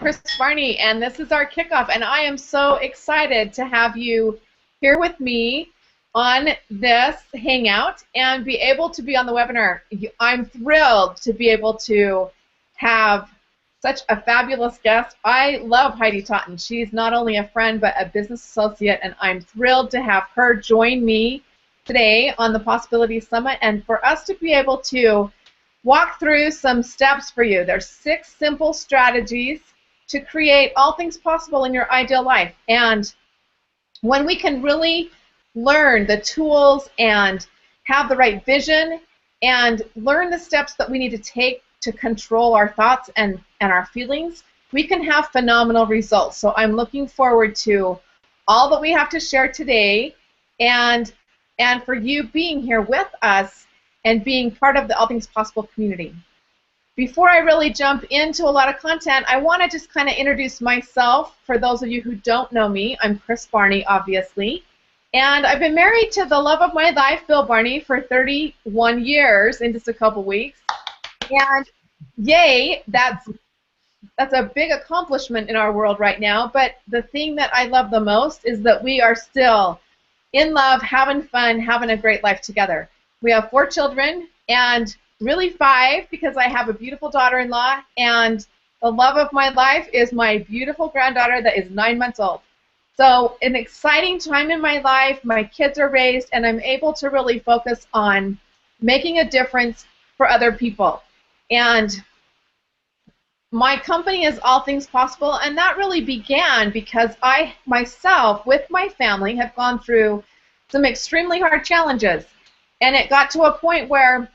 Kris Barney, and this is our kickoff, and I am so excited to have you here with me on this Hangout and be able to be on the webinar. I'm thrilled to be able to have such a fabulous guest. I love Heidi Totten. She's not only a friend but a business associate, and I'm thrilled to have her join me today on the Possibility Summit and for us to be able to walk through some steps for you. There's 6 simple strategies to create all things possible in your ideal life. And when we can really learn the tools and have the right vision and learn the steps that we need to take to control our thoughts and our feelings, we can have phenomenal results. So I'm looking forward to all that we have to share today and for you being here with us and being part of the All Things Possible community. Before I really jump into a lot of content, I want to just kind of introduce myself. For those of you who don't know me, I'm Kris Barney, obviously. And I've been married to the love of my life, Bill Barney, for 31 years in just a couple weeks. And yay, that's a big accomplishment in our world right now. But the thing that I love the most is that we are still in love, having fun, having a great life together. We have 4 children, and really 5 because I have a beautiful daughter-in-law, and the love of my life is my beautiful granddaughter that is 9 months old. So an exciting time in my life. My kids are raised, and I'm able to really focus on making a difference for other people. And my company is All Things Possible, and that really began because I myself, with my family, have gone through some extremely hard challenges. And it got to a point where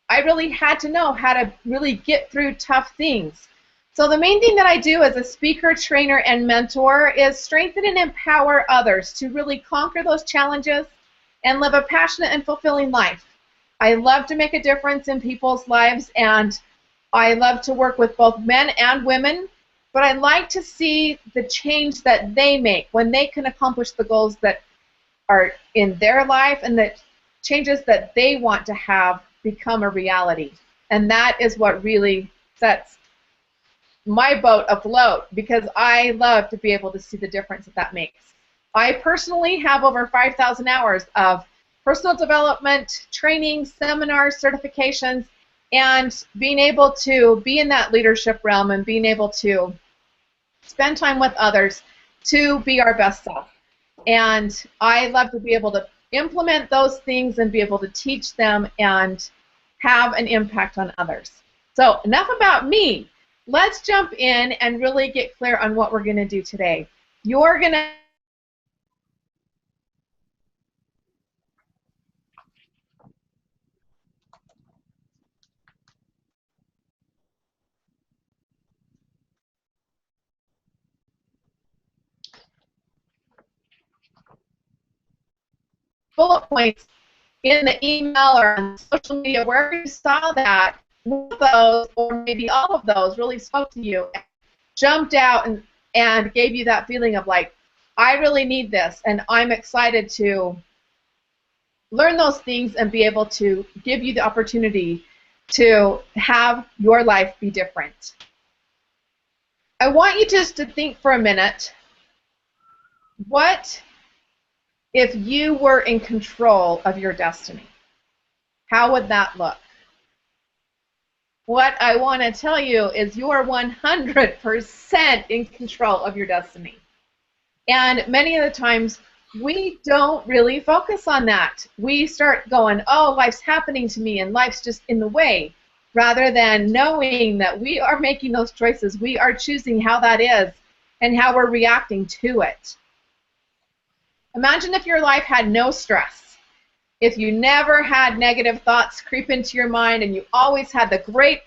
I really had to know how to really get through tough things. So the main thing that I do as a speaker, trainer, and mentor is strengthen and empower others to really conquer those challenges and live a passionate and fulfilling life. I love to make a difference in people's lives, and I love to work with both men and women, but I like to see the change that they make when they can accomplish the goals that are in their life and the changes that they want to have become a reality. And that is what really sets my boat afloat, because I love to be able to see the difference that makes. I personally have over 5,000 hours of personal development, training, seminars, certifications, and being able to be in that leadership realm and being able to spend time with others to be our best self. And I love to be able to implement those things and be able to teach them and have an impact on others. So enough about me. Let's jump in and really get clear on what we're going to do today. You're going to bullet points in the email or on social media, wherever you saw that, one of those or maybe all of those really spoke to you, jumped out and gave you that feeling of like, I really need this, and I'm excited to learn those things and be able to give you the opportunity to have your life be different. I want you just to think for a minute, what if you were in control of your destiny? How would that look? What I want to tell you is you are 100% in control of your destiny. And many of the times, we don't really focus on that. We start going, oh, life's happening to me and life's just in the way, rather than knowing that we are making those choices. We are choosing how that is and how we're reacting to it. Imagine if your life had no stress, if you never had negative thoughts creep into your mind and you always had the great,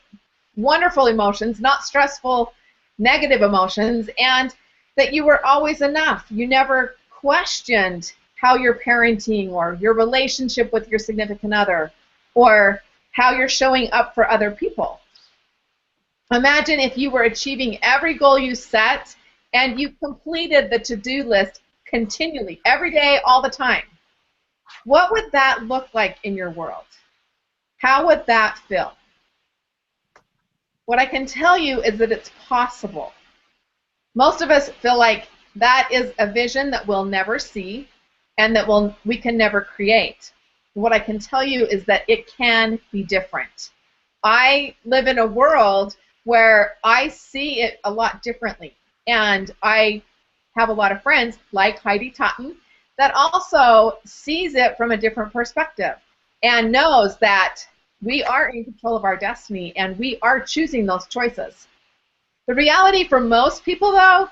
wonderful emotions, not stressful, negative emotions, and that you were always enough. You never questioned how you're parenting or your relationship with your significant other or how you're showing up for other people. Imagine if you were achieving every goal you set and you completed the to-do list continually, every day, all the time. What would that look like in your world? How would that feel? What I can tell you is that it's possible. Most of us feel like that is a vision that we'll never see and that we can never create. What I can tell you is that it can be different. I live in a world where I see it a lot differently. And I have a lot of friends like Heidi Totten that also sees it from a different perspective and knows that we are in control of our destiny and we are choosing those choices. The reality for most people, though,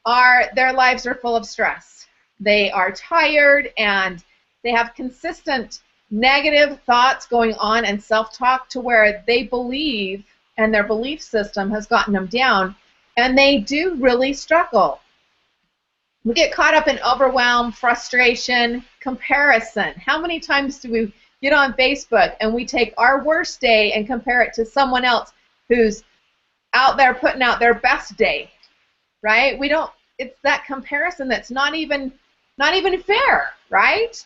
are their lives are full of stress. They are tired and they have consistent negative thoughts going on and self-talk to where they believe and their belief system has gotten them down, and they do really struggle. We get caught up in overwhelm, frustration, comparison. How many times do we get on Facebook and we take our worst day and compare it to someone else who's out there putting out their best day, right? We don't, it's that comparison that's not even fair, right?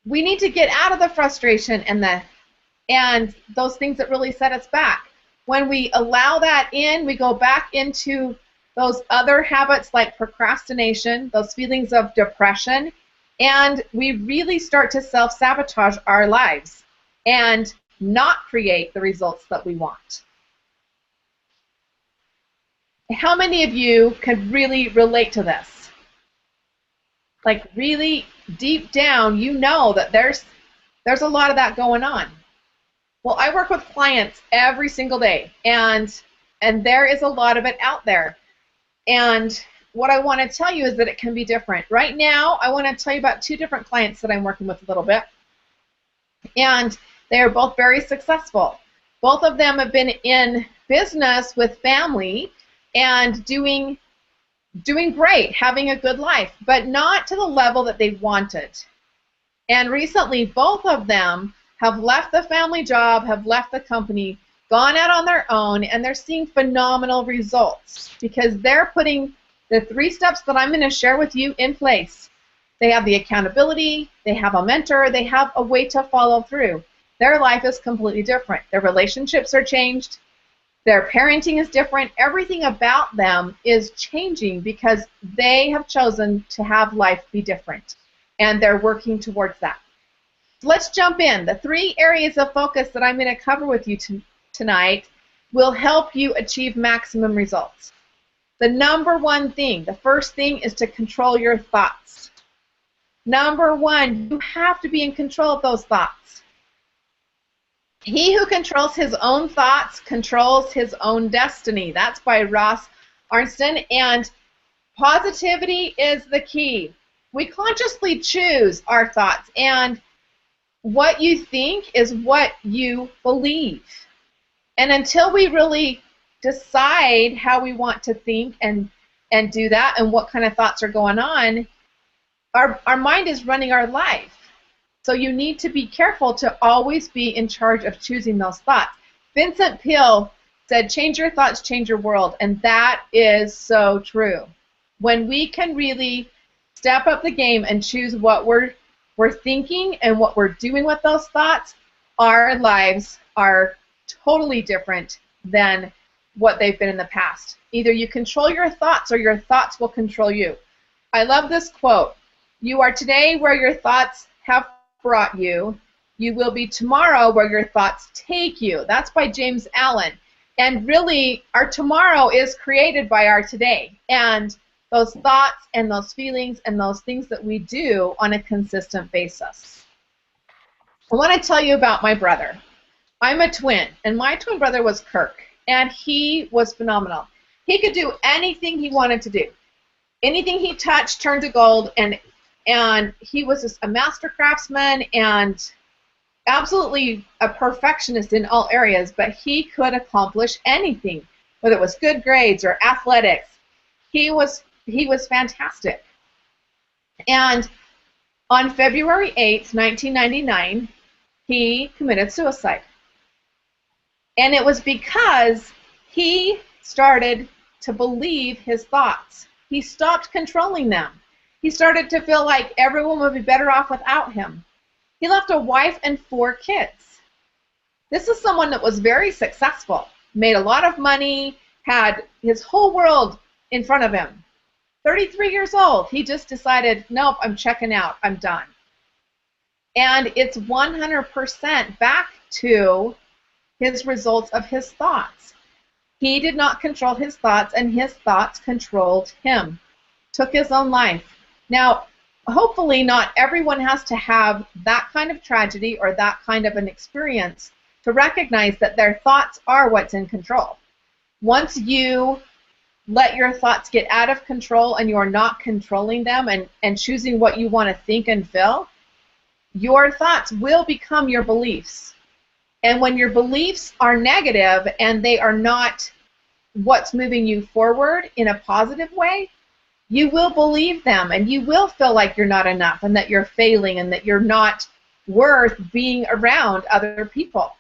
We need to get out of the frustration and those things that really set us back. When we allow that in, we go back into those other habits like procrastination, those feelings of depression, and we really start to self-sabotage our lives and not create the results that we want. How many of you could really relate to this? Like really deep down, you know that there's a lot of that going on. Well, I work with clients every single day, and there is a lot of it out there. And what I want to tell you is that it can be different. Right now, I want to tell you about two different clients that I'm working with a little bit. And they are both very successful. Both of them have been in business with family and doing great, having a good life, but not to the level that they wanted. And recently, both of them have left the family job, have left the company, gone out on their own, and they're seeing phenomenal results because they're putting the 3 steps that I'm going to share with you in place. They have the accountability, they have a mentor, they have a way to follow through. Their life is completely different. Their relationships are changed. Their parenting is different. Everything about them is changing because they have chosen to have life be different, and they're working towards that. So let's jump in. The 3 areas of focus that I'm going to cover with you tonight will help you achieve maximum results. The number one thing, the first thing, is to control your thoughts. Number one, you have to be in control of those thoughts. He who controls his own thoughts controls his own destiny. That's by Ross Arnston. And positivity is the key. We consciously choose our thoughts, and what you think is what you believe. And until we really decide how we want to think and do that and what kind of thoughts are going on, our mind is running our life. So you need to be careful to always be in charge of choosing those thoughts. Vincent Peale said, change your thoughts, change your world. And that is so true. When we can really step up the game and choose what we're thinking and what we're doing with those thoughts, our lives are totally different than what they've been in the past. Either you control your thoughts or your thoughts will control you. I love this quote. You are today where your thoughts have brought you. You will be tomorrow where your thoughts take you. That's by James Allen. And really, our tomorrow is created by our today. And those thoughts and those feelings and those things that we do on a consistent basis. I want to tell you about my brother. I'm a twin, and my twin brother was Kirk, and he was phenomenal. He could do anything he wanted to do. Anything he touched turned to gold, and he was just a master craftsman and absolutely a perfectionist in all areas, but he could accomplish anything, whether it was good grades or athletics. He was fantastic. And on February 8th, 1999, he committed suicide. And it was because he started to believe his thoughts. He stopped controlling them. He started to feel like everyone would be better off without him. He left a wife and 4 kids. This is someone that was very successful, made a lot of money, had his whole world in front of him. 33 years old. He just decided, nope, I'm checking out. I'm done. And it's 100% back to his results of his thoughts. He did not control his thoughts, and his thoughts controlled him. Took his own life. Now, hopefully not everyone has to have that kind of tragedy or that kind of an experience to recognize that their thoughts are what's in control. Once you let your thoughts get out of control and you're not controlling them and choosing what you want to think and feel, your thoughts will become your beliefs. And when your beliefs are negative and they are not what's moving you forward in a positive way, you will believe them and you will feel like you're not enough and that you're failing and that you're not worth being around other people.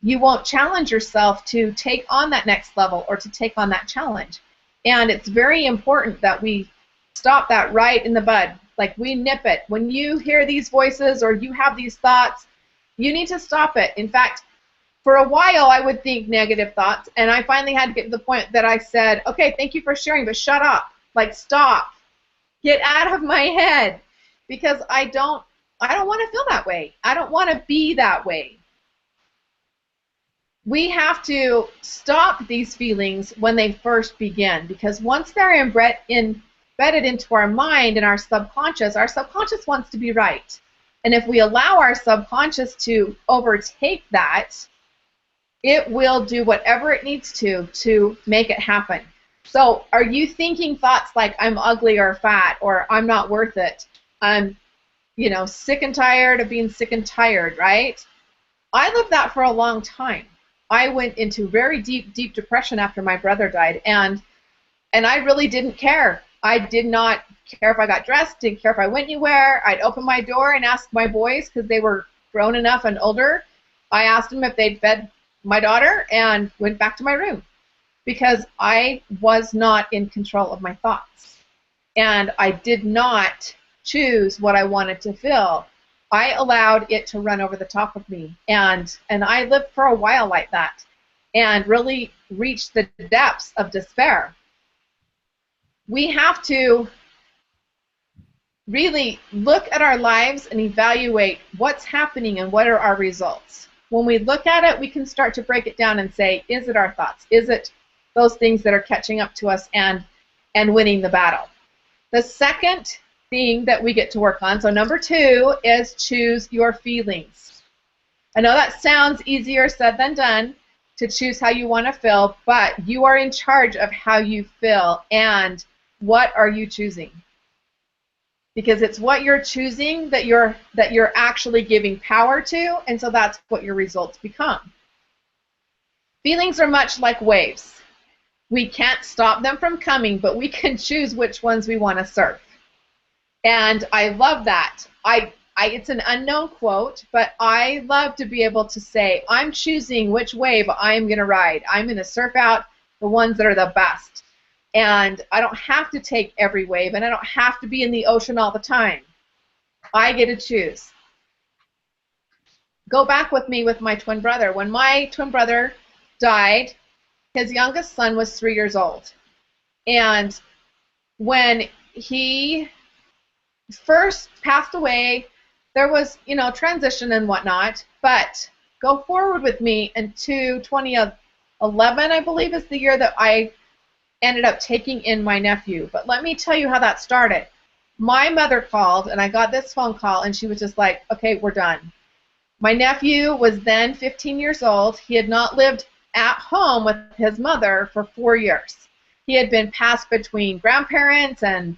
You won't challenge yourself to take on that next level or to take on that challenge. And it's very important that we stop that right in the bud. Like, we nip it. When you hear these voices or you have these thoughts, you need to stop it. In fact, for a while I would think negative thoughts, and I finally had to get to the point that I said, okay, thank you for sharing, but shut up. Like, stop. Get out of my head, because I don't want to feel that way. I don't want to be that way. We have to stop these feelings when they first begin, because once they're embedded into our mind and our subconscious wants to be right. And if we allow our subconscious to overtake that, it will do whatever it needs to make it happen. So are you thinking thoughts like, I'm ugly or fat, or I'm not worth it? I'm, sick and tired of being sick and tired, right? I lived that for a long time. I went into very deep depression after my brother died, and I really didn't care. I did not care if I got dressed, didn't care if I went anywhere. I'd open my door and ask my boys, because they were grown enough and older. I asked them if they'd fed my daughter and went back to my room, because I was not in control of my thoughts. And I did not choose what I wanted to feel. I allowed it to run over the top of me. And I lived for a while like that and really reached the depths of despair. We have to really look at our lives and evaluate what's happening and what are our results. When we look at it, we can start to break it down and say, is it our thoughts? Is it those things that are catching up to us and winning the battle? The second thing that we get to work on, so number 2, is choose your feelings. I know that sounds easier said than done, to choose how you want to feel, but you are in charge of how you feel and what are you choosing. Because it's what you're choosing that you're actually giving power to, and so that's what your results become. Feelings are much like waves. We can't stop them from coming, but we can choose which ones we want to surf. And I love that. It's an unknown quote, but I love to be able to say, I'm choosing which wave I'm going to ride. I'm going to surf out the ones that are the best. And I don't have to take every wave, and I don't have to be in the ocean all the time. I get to choose. Go back with me with my twin brother. When my twin brother died, his youngest son was 3 years old. And when he first passed away, there was, transition and whatnot, but go forward with me into 2011, I believe, is the year that I ended up taking in my nephew. But let me tell you how that started. My mother called, and I got this phone call, and she was just like, okay, we're done. My nephew was then 15 years old. He had not lived at home with his mother for 4 years. He had been passed between grandparents and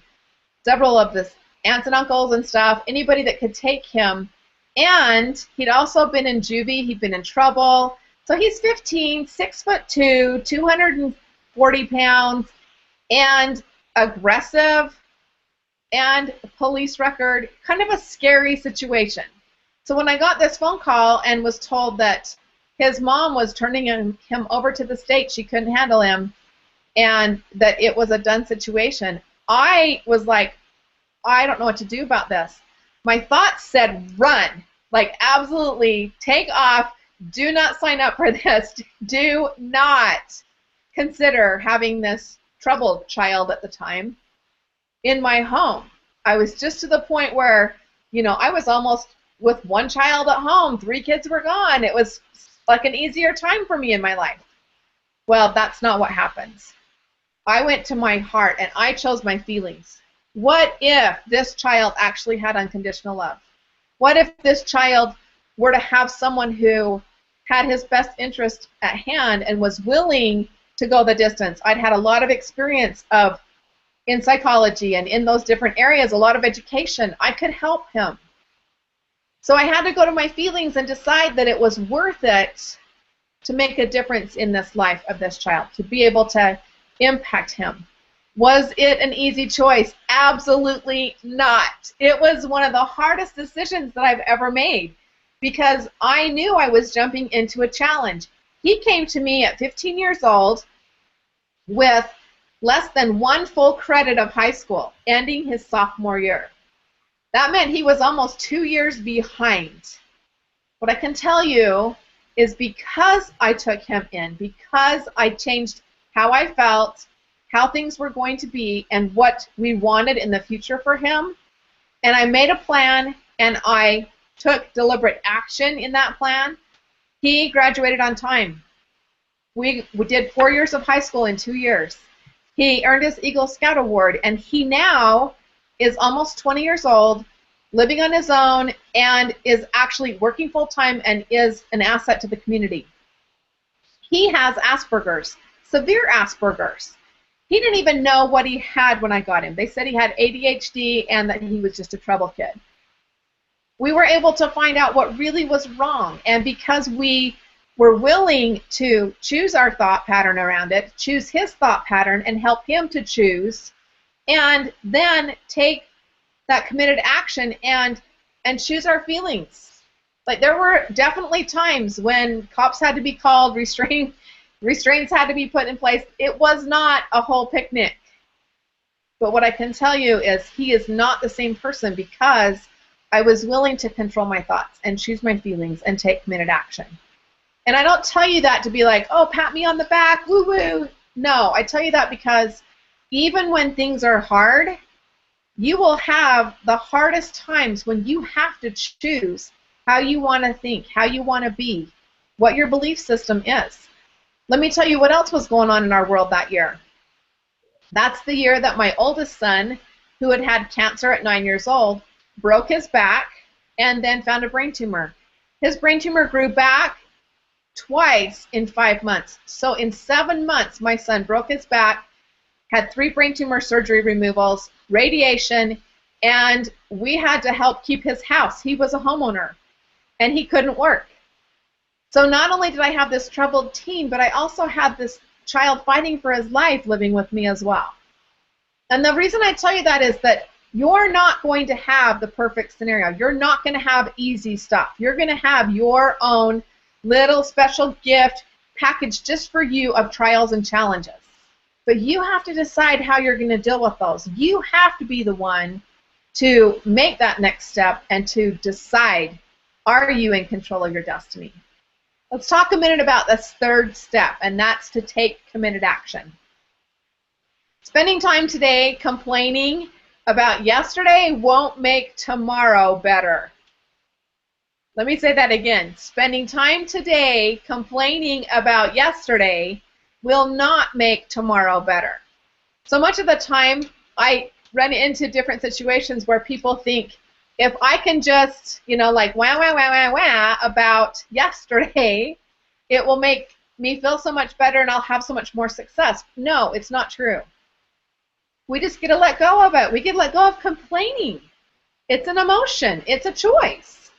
several of the aunts and uncles and stuff, anybody that could take him. And he'd also been in juvie. He'd been in trouble. So he's 15, 6'2", 240 pounds, and aggressive, and police record, kind of a scary situation. So when I got this phone call and was told that his mom was turning him over to the state, she couldn't handle him, and that it was a done situation, I was like, I don't know what to do about this. My thoughts said run, like absolutely take off, do not sign up for this, do not consider having this troubled child at the time in my home. I was just to the point where, I was almost with one child at home. 3 kids were gone. It was like an easier time for me in my life. Well, that's not what happens. I went to my heart and I chose my feelings. What if this child actually had unconditional love? What if this child were to have someone who had his best interest at hand and was willing to go the distance? I'd had a lot of experience in psychology and in those different areas, a lot of education. I could help him. So I had to go to my feelings and decide that it was worth it to make a difference in this life of this child, to be able to impact him. Was it an easy choice? Absolutely not. It was one of the hardest decisions that I've ever made because I knew I was jumping into a challenge. He came to me at 15 years old with less than 1 full credit of high school, ending his sophomore year. That meant he was almost 2 years behind. What I can tell you is because I took him in, because I changed how I felt, how things were going to be, and what we wanted in the future for him, and I made a plan, and I took deliberate action in that plan, he graduated on time. We did 4 years of high school in 2 years. He earned his Eagle Scout Award, and he now is almost 20 years old, living on his own, and is actually working full-time and is an asset to the community. He has Asperger's, severe Asperger's. He didn't even know what he had when I got him. They said he had ADHD and that he was just a trouble kid. We were able to find out what really was wrong, and because we were willing to choose our thought pattern around it, choose his thought pattern, and help him to choose, and then take that committed action and choose our feelings. Like, there were definitely times when cops had to be called, restraints had to be put in place. It was not a whole picnic. But what I can tell you is he is not the same person because I was willing to control my thoughts and choose my feelings and take committed action. And I don't tell you that to be like, oh, pat me on the back, woo-woo. No, I tell you that because even when things are hard, you will have the hardest times when you have to choose how you want to think, how you want to be, what your belief system is. Let me tell you what else was going on in our world that year. That's the year that my oldest son, who had had cancer at 9 years old, broke his back and then found a brain tumor. His brain tumor grew back twice in 5 months. So in 7 months, my son broke his back, had 3 brain tumor surgery removals, radiation, and we had to help keep his house. He was a homeowner, and he couldn't work. So not only did I have this troubled teen, but I also had this child fighting for his life living with me as well. And the reason I tell you that is that you're not going to have the perfect scenario. You're not going to have easy stuff. You're going to have your own little special gift packaged just for you of trials and challenges. But you have to decide how you're going to deal with those. You have to be the one to make that next step and to decide, are you in control of your destiny? Let's talk a minute about this third step, and that's to take committed action. Spending time today complaining about yesterday won't make tomorrow better. Let me say that again. Spending time today complaining about yesterday will not make tomorrow better. So much of the time, I run into different situations where people think, if I can just, like wah, wah, wah, wah, wah about yesterday, it will make me feel so much better and I'll have so much more success. No, it's not true. We just get to let go of it. We get to let go of complaining. It's an emotion. It's a choice.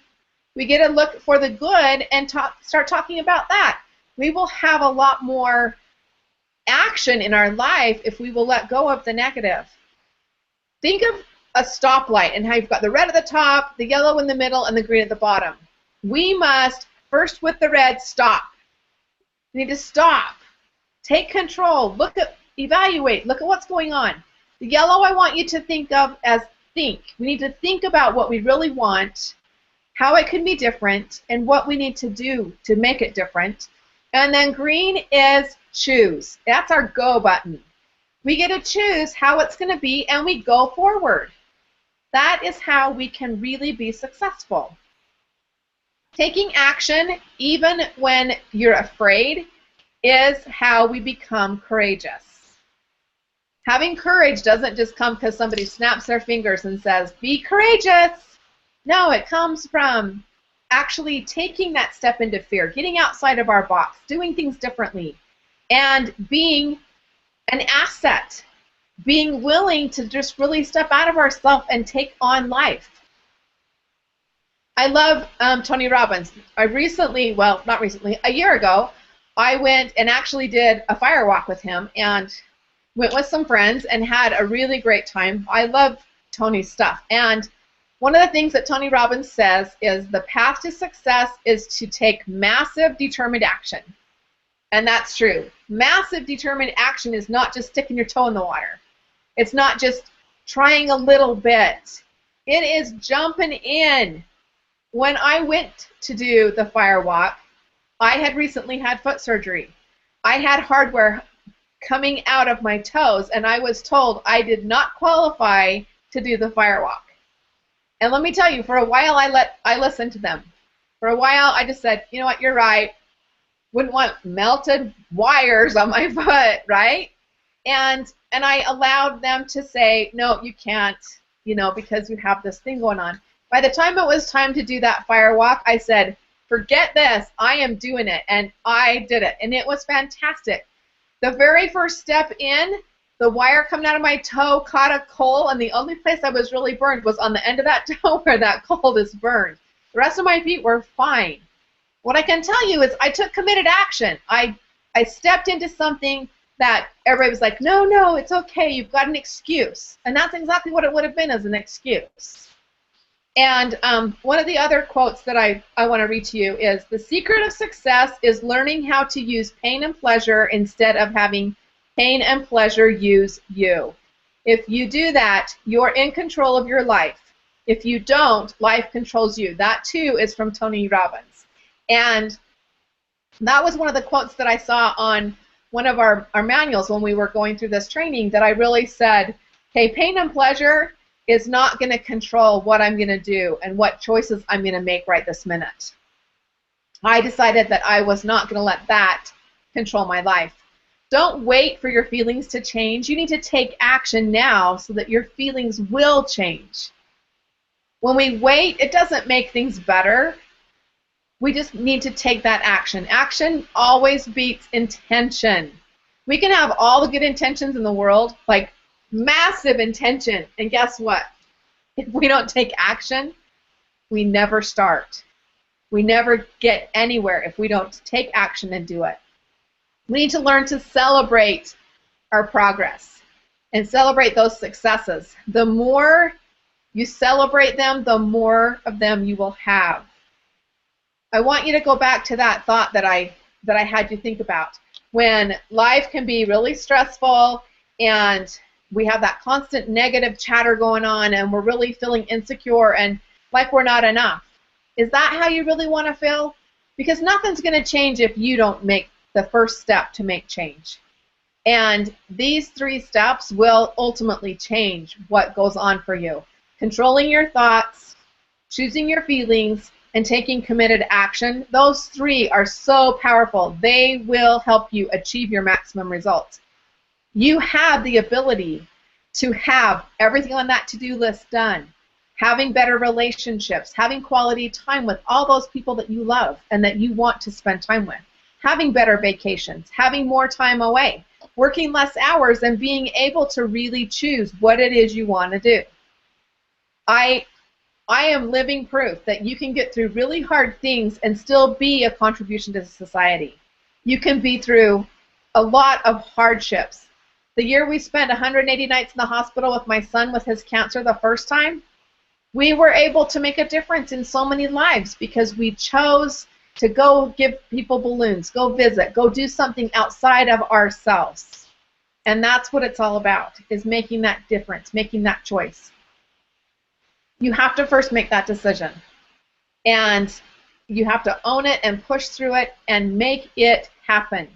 We get to look for the good and start talking about that. We will have a lot more action in our life if we will let go of the negative. Think of a stoplight and how you've got the red at the top, the yellow in the middle, and the green at the bottom. We must, first with the red, stop. We need to stop. Take control. Evaluate. Look at what's going on. The yellow I want you to think of as think. We need to think about what we really want, how it can be different, and what we need to do to make it different. And then green is choose. That's our go button. We get to choose how it's going to be, and we go forward. That is how we can really be successful. Taking action, even when you're afraid, is how we become courageous. Having courage doesn't just come because somebody snaps their fingers and says, be courageous. No, it comes from actually taking that step into fear, getting outside of our box, doing things differently, and being an asset, being willing to just really step out of ourselves and take on life. I love Tony Robbins. A year ago, I went and actually did a fire walk with him and went with some friends and had a really great time. I love Tony's stuff. And one of the things that Tony Robbins says is the path to success is to take massive, determined action. And that's true. Massive, determined action is not just sticking your toe in the water. It's not just trying a little bit. It is jumping in. When I went to do the fire walk, I had recently had foot surgery. I had hardware coming out of my toes, and I was told I did not qualify to do the fire walk. And let me tell you, for a while I listened to them. For a while I just said, you know what, you're right. Wouldn't want melted wires on my foot, right? And I allowed them to say, no, you can't, because you have this thing going on. By the time it was time to do that fire walk, I said, forget this, I am doing it, and I did it, and it was fantastic. The very first step in, the wire coming out of my toe caught a coal, and the only place I was really burned was on the end of that toe where that coal is burned. The rest of my feet were fine. What I can tell you is I took committed action. I stepped into something that everybody was like, no, it's okay, you've got an excuse. And that's exactly what it would have been, as an excuse. And one of the other quotes that I want to read to you is, the secret of success is learning how to use pain and pleasure instead of having pain and pleasure use you. If you do that, you're in control of your life. If you don't, life controls you. That too is from Tony Robbins. And that was one of the quotes that I saw on one of our manuals when we were going through this training, that I really said, okay, pain and pleasure is not going to control what I'm going to do and what choices I'm going to make right this minute. I decided that I was not going to let that control my life. Don't wait for your feelings to change. You need to take action now so that your feelings will change. When we wait, it doesn't make things better. We just need to take that action. Action always beats intention. We can have all the good intentions in the world, like massive intention, and guess what? If we don't take action, we never start. We never get anywhere if we don't take action and do it. We need to learn to celebrate our progress and celebrate those successes. The more you celebrate them, the more of them you will have. I want you to go back to that thought that I had you think about. When life can be really stressful and we have that constant negative chatter going on and we're really feeling insecure and like we're not enough. Is that how you really want to feel? Because nothing's going to change if you don't make the first step to make change. And these 3 steps will ultimately change what goes on for you. Controlling your thoughts, choosing your feelings, and taking committed action. Those 3 are so powerful. They will help you achieve your maximum results. You have the ability to have everything on that to-do list done, having better relationships, having quality time with all those people that you love and that you want to spend time with, having better vacations, having more time away, working less hours, and being able to really choose what it is you want to do. I am living proof that you can get through really hard things and still be a contribution to society. You can be through a lot of hardships. The year we spent 180 nights in the hospital with my son with his cancer the first time, we were able to make a difference in so many lives because we chose to go give people balloons, go visit, go do something outside of ourselves. And that's what it's all about, is making that difference, making that choice. You have to first make that decision. And you have to own it and push through it and make it happen.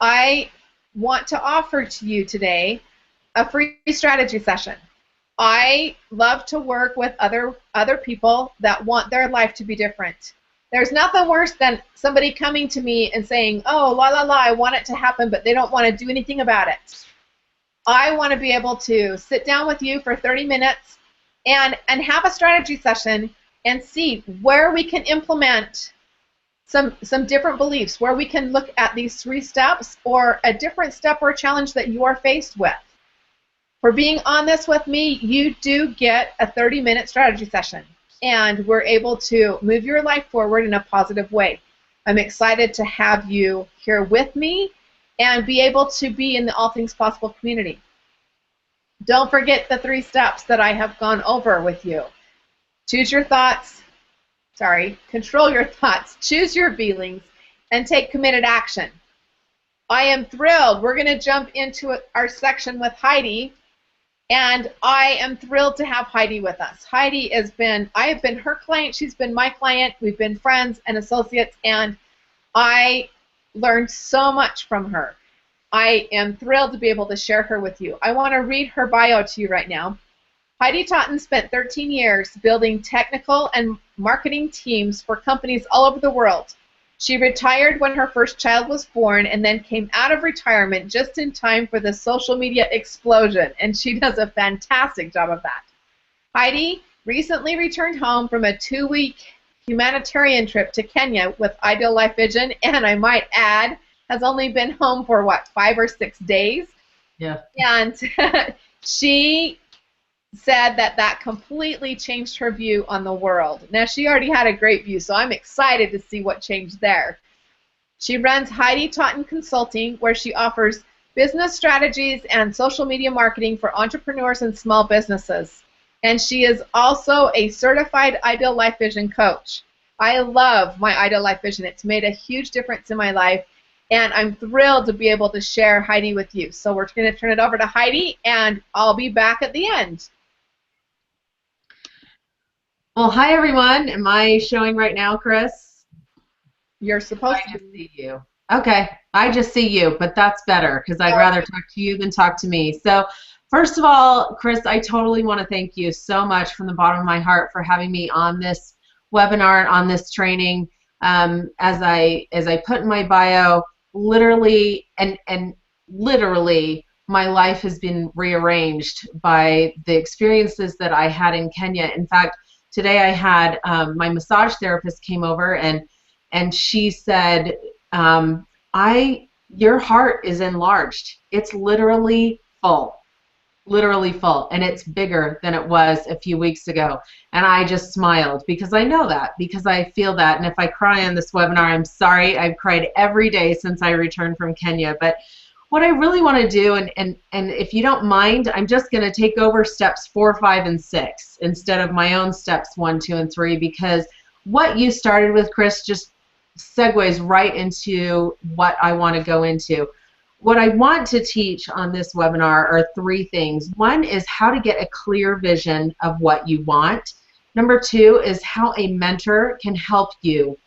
I want to offer to you today a free strategy session. I love to work with other people that want their life to be different. There's nothing worse than somebody coming to me and saying, oh, la, la, la, I want it to happen, but they don't want to do anything about it. I want to be able to sit down with you for 30 minutes and have a strategy session and see where we can implement some different beliefs, where we can look at these 3 steps or a different step or challenge that you are faced with. For being on this with me, you do get a 30-minute strategy session, and we're able to move your life forward in a positive way. I'm excited to have you here with me and be able to be in the All Things Possible community. Don't forget the 3 steps that I have gone over with you. Control your thoughts, choose your feelings, and take committed action. I am thrilled. We're going to jump into our section with Heidi, and I am thrilled to have Heidi with us. Heidi I have been her client, she's been my client, we've been friends and associates, and I learned so much from her. I am thrilled to be able to share her with you. I want to read her bio to you right now. Heidi Totten spent 13 years building technical and marketing teams for companies all over the world. She retired when her first child was born and then came out of retirement just in time for the social media explosion, and she does a fantastic job of that. Heidi recently returned home from a 2-week humanitarian trip to Kenya with Ideal Life Vision, and I might add, has only been home for, 5 or 6 days? Yeah. And she said that completely changed her view on the world. Now, she already had a great view, so I'm excited to see what changed there. She runs Heidi Totten Consulting, where she offers business strategies and social media marketing for entrepreneurs and small businesses. And she is also a certified Ideal Life Vision coach. I love my Ideal Life Vision. It's made a huge difference in my life, and I'm thrilled to be able to share Heidi with you. So we're going to turn it over to Heidi, and I'll be back at the end. Well, hi, everyone. Am I showing right now, Kris? You're supposed to see you. Okay, I just see you, but that's better because I'd rather talk to you than talk to me. So first of all, Kris, I totally want to thank you so much from the bottom of my heart for having me on this webinar and on this training. As I put in my bio, literally and literally, my life has been rearranged by the experiences that I had in Kenya. In fact, today I had my massage therapist came over and she said, your heart is enlarged. It's literally full, and it's bigger than it was a few weeks ago. And I just smiled because I know that, because I feel that. And if I cry on this webinar, I'm sorry. I've cried every day since I returned from Kenya. But what I really want to do, and if you don't mind, I'm just going to take over steps 4, 5, and 6 instead of my own steps 1, 2, and 3, because what you started with, Kris, just segues right into what I want to go into. What I want to teach on this webinar are 3 things. 1 is how to get a clear vision of what you want. Number 2 is how a mentor can help you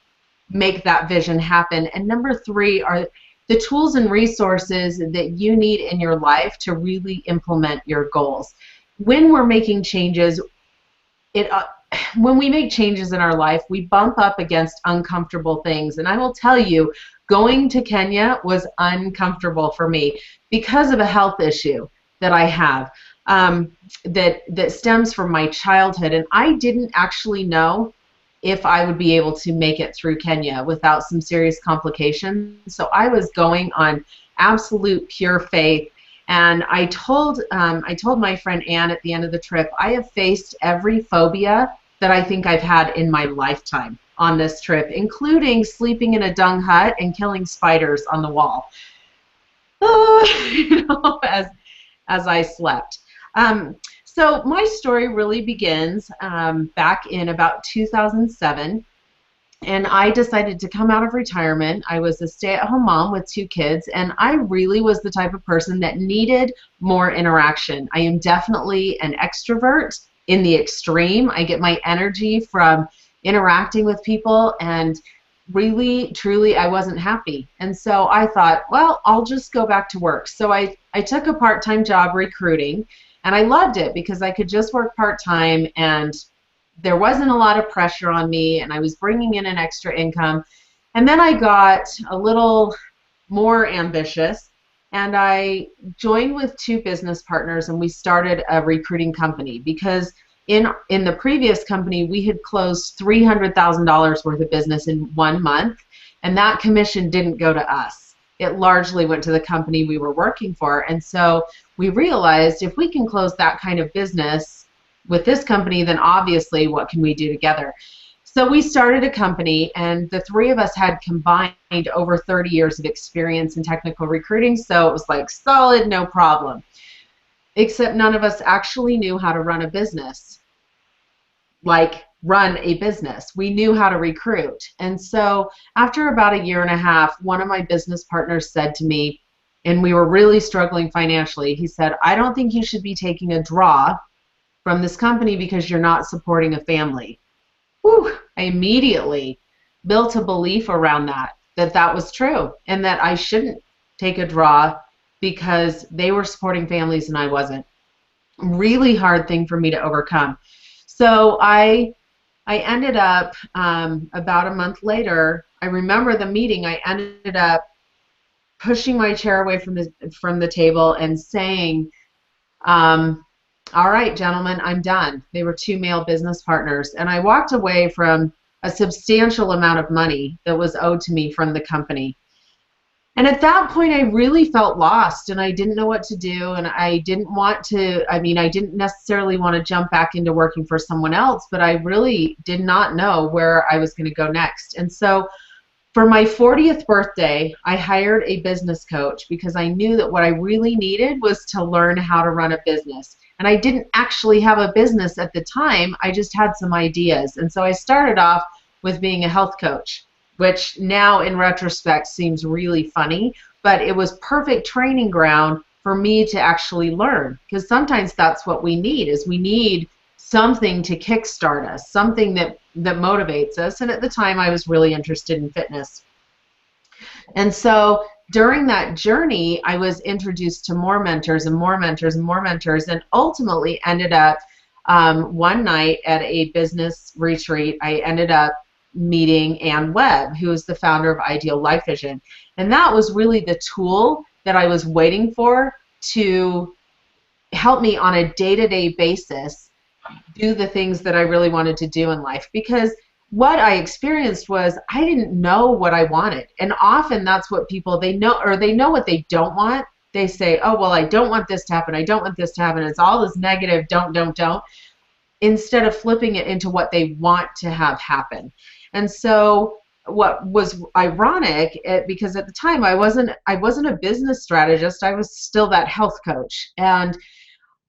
make that vision happen. And number 3 are the tools and resources that you need in your life to really implement your goals. When we're making changes, when we make changes in our life, we bump up against uncomfortable things. And I will tell you, going to Kenya was uncomfortable for me because of a health issue that I have that stems from my childhood. And I didn't actually know if I would be able to make it through Kenya without some serious complications. So I was going on absolute pure faith. And I told my friend Ann at the end of the trip, I have faced every phobia that I think I've had in my lifetime on this trip, including sleeping in a dung hut and killing spiders on the wall, as I slept. So my story really begins back in about 2007, and I decided to come out of retirement. I was a stay-at-home mom with 2 kids, and I really was the type of person that needed more interaction. I am definitely an extrovert in the extreme. I get my energy from interacting with people, and really, truly, I wasn't happy. And so I thought, well, I'll just go back to work. So I took a part-time job recruiting, and I loved it because I could just work part-time, and there wasn't a lot of pressure on me, and I was bringing in an extra income. And then I got a little more ambitious, and I joined with two business partners, and we started a recruiting company because in the previous company, we had closed $300,000 worth of business in 1 month, and that commission didn't go to us. It largely went to the company we were working for. And so we realized if we can close that kind of business with this company, then obviously what can we do together? So we started a company, and the three of us had combined over 30 years of experience in technical recruiting, so it was like solid, no problem. Except none of us actually knew how to run a business. Like run a business. We knew how to recruit. And so after about a year and a half, one of my business partners said to me, and we were really struggling financially, he said, I don't think you should be taking a draw from this company because you're not supporting a family. Whew, I immediately built a belief around that was true, and that I shouldn't take a draw because they were supporting families and I wasn't. Really hard thing for me to overcome. So I ended up, about a month later, I remember the meeting, I ended up pushing my chair away from the table and saying, all right, gentlemen, I'm done. They were two male business partners. And I walked away from a substantial amount of money that was owed to me from the company. And at that point, I really felt lost, and I didn't know what to do, and I didn't necessarily want to jump back into working for someone else, but I really did not know where I was going to go next. And so for my 40th birthday, I hired a business coach because I knew that what I really needed was to learn how to run a business. And I didn't actually have a business at the time. I just had some ideas. And so I started off with being a health coach, which now in retrospect seems really funny, but it was perfect training ground for me to actually learn, because sometimes that's what we need, is we need something to kickstart us, something that motivates us. And at the time I was really interested in fitness. And so during that journey, I was introduced to more mentors and more mentors and more mentors, and ultimately ended up one night at a business retreat, I ended up meeting Ann Webb, who is the founder of Ideal Life Vision. And that was really the tool that I was waiting for to help me on a day-to-day basis do the things that I really wanted to do in life. Because what I experienced was I didn't know what I wanted. And often that's what people, they know what they don't want. They say, oh, well, I don't want this to happen. I don't want this to happen. It's all this negative, don't, instead of flipping it into what they want to have happen. And so what was ironic, because at the time I wasn't a business strategist, I was still that health coach. And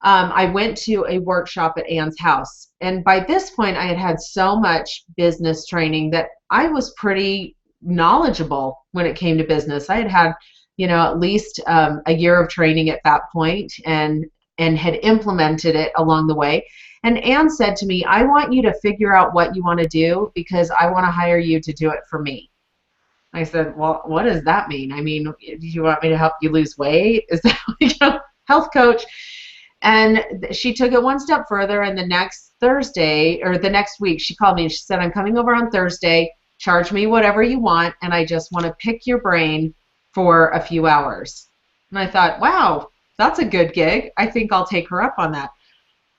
I went to a workshop at Ann's house. And by this point, I had had so much business training that I was pretty knowledgeable when it came to business. I had had, at least a year of training at that point, and had implemented it along the way. And Ann said to me, I want you to figure out what you want to do because I want to hire you to do it for me. I said, well, what does that mean? I mean, do you want me to help you lose weight? Is that, health coach? And she took it one step further, and the next Thursday, or the next week, she called me and she said, I'm coming over on Thursday, charge me whatever you want, and I just want to pick your brain for a few hours. And I thought, wow, that's a good gig. I think I'll take her up on that.